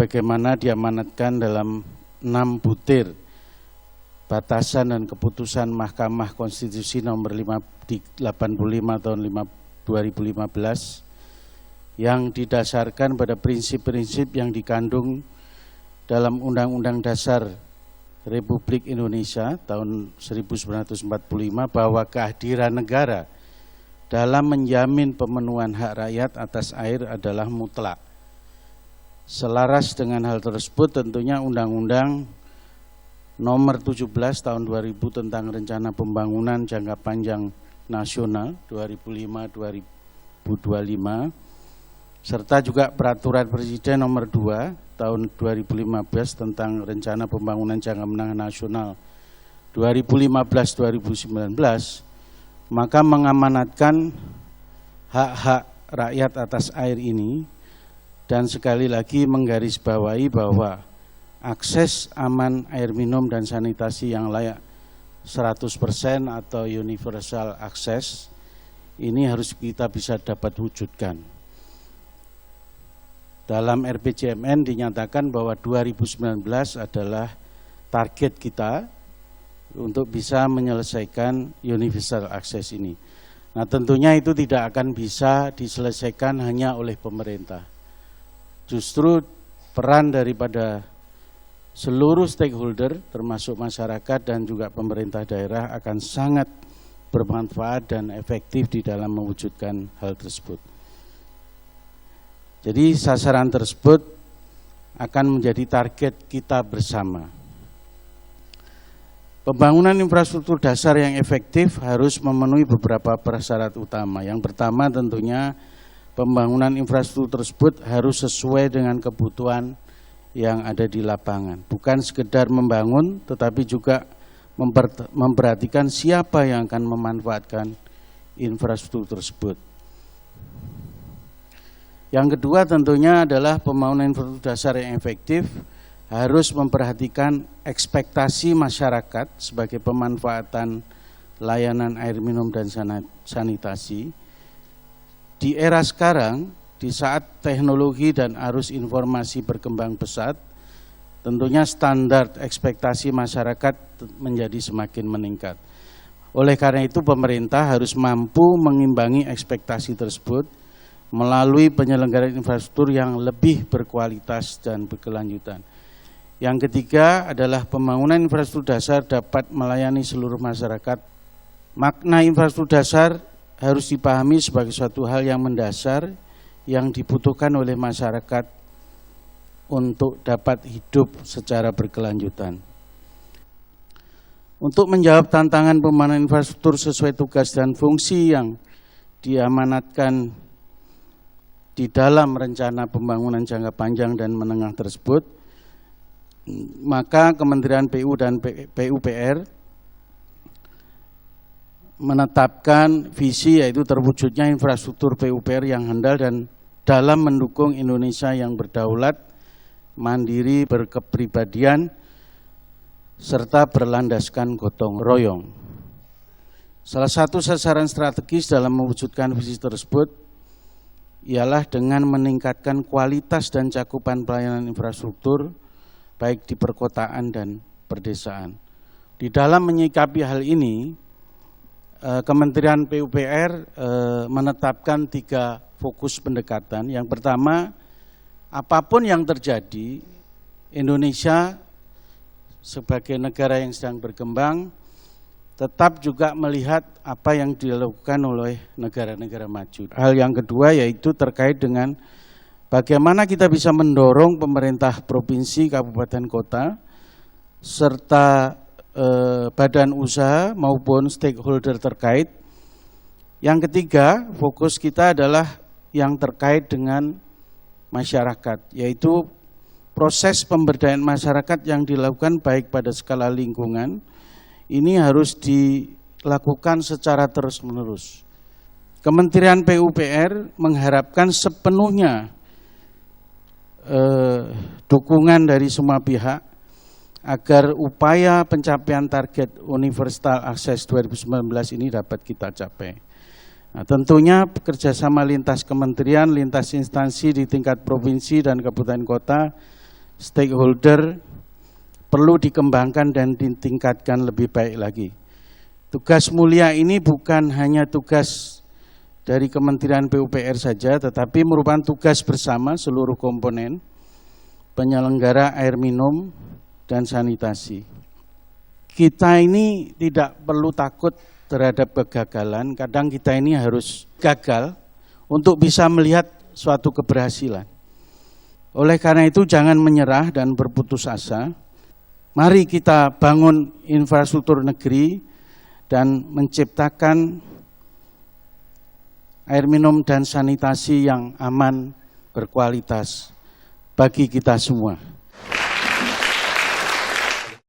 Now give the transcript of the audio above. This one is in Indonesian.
sebagaimana diamanatkan dalam 6 butir batasan dan keputusan Mahkamah Konstitusi nomor 85 tahun 2015 yang didasarkan pada prinsip-prinsip yang dikandung dalam Undang-Undang Dasar Republik Indonesia tahun 1945 bahwa kehadiran negara dalam menjamin pemenuhan hak rakyat atas air adalah mutlak. Selaras dengan hal tersebut tentunya Undang-Undang Nomor 17 Tahun 2000 tentang Rencana Pembangunan Jangka Panjang Nasional 2005-2025 serta juga Peraturan Presiden Nomor 2 Tahun 2015 tentang Rencana Pembangunan Jangka Menengah Nasional 2015-2019 maka mengamanatkan hak-hak rakyat atas air ini dan sekali lagi menggarisbawahi bahwa akses aman air minum dan sanitasi yang layak 100% atau universal access ini harus kita bisa dapat wujudkan. Dalam RPJMN dinyatakan bahwa 2019 adalah target kita untuk bisa menyelesaikan universal access ini. Nah, tentunya itu tidak akan bisa diselesaikan hanya oleh pemerintah. Justru peran daripada seluruh stakeholder termasuk masyarakat dan juga pemerintah daerah akan sangat bermanfaat dan efektif di dalam mewujudkan hal tersebut. Jadi sasaran tersebut akan menjadi target kita bersama. Pembangunan infrastruktur dasar yang efektif harus memenuhi beberapa prasyarat utama. Yang pertama tentunya pembangunan infrastruktur tersebut harus sesuai dengan kebutuhan yang ada di lapangan. Bukan sekedar membangun, tetapi juga memperhatikan siapa yang akan memanfaatkan infrastruktur tersebut. Yang kedua tentunya adalah pembangunan infrastruktur dasar yang efektif harus memperhatikan ekspektasi masyarakat sebagai pemanfaatan layanan air minum dan sanitasi. Di era sekarang, di saat teknologi dan arus informasi berkembang pesat, tentunya standar ekspektasi masyarakat menjadi semakin meningkat. Oleh karena itu pemerintah harus mampu mengimbangi ekspektasi tersebut melalui penyelenggaraan infrastruktur yang lebih berkualitas dan berkelanjutan. Yang ketiga adalah pembangunan infrastruktur dasar dapat melayani seluruh masyarakat. Makna infrastruktur dasar harus dipahami sebagai suatu hal yang mendasar yang dibutuhkan oleh masyarakat untuk dapat hidup secara berkelanjutan. Untuk menjawab tantangan pembangunan infrastruktur sesuai tugas dan fungsi yang diamanatkan di dalam rencana pembangunan jangka panjang dan menengah tersebut, maka Kementerian PU dan PUPR menetapkan visi yaitu terwujudnya infrastruktur PUPR yang handal dan dalam mendukung Indonesia yang berdaulat, mandiri, berkepribadian, serta berlandaskan gotong royong. Salah satu sasaran strategis dalam mewujudkan visi tersebut ialah dengan meningkatkan kualitas dan cakupan pelayanan infrastruktur baik di perkotaan dan perdesaan. Di dalam menyikapi hal ini, Kementerian PUPR menetapkan 3 fokus pendekatan. Yang pertama, apapun yang terjadi, Indonesia sebagai negara yang sedang berkembang tetap juga melihat apa yang dilakukan oleh negara-negara maju. Hal yang kedua yaitu terkait dengan bagaimana kita bisa mendorong pemerintah provinsi, kabupaten, kota, serta badan usaha maupun stakeholder terkait. Yang ketiga, fokus kita adalah yang terkait dengan masyarakat, yaitu proses pemberdayaan masyarakat yang dilakukan baik pada skala lingkungan, ini harus dilakukan secara terus-menerus. Kementerian PUPR mengharapkan sepenuhnya dukungan dari semua pihak agar upaya pencapaian target Universal Access 2019 ini dapat kita capai. Nah, tentunya kerjasama lintas kementerian, lintas instansi di tingkat provinsi dan kabupaten kota stakeholder perlu dikembangkan dan ditingkatkan lebih baik lagi. Tugas mulia ini bukan hanya tugas dari Kementerian PUPR saja, tetapi merupakan tugas bersama seluruh komponen penyelenggara air minum dan sanitasi. Kita ini tidak perlu takut terhadap kegagalan, kadang kita ini harus gagal untuk bisa melihat suatu keberhasilan. Oleh karena itu jangan menyerah dan berputus asa. Mari kita bangun infrastruktur negeri dan menciptakan air minum dan sanitasi yang aman, berkualitas bagi kita semua.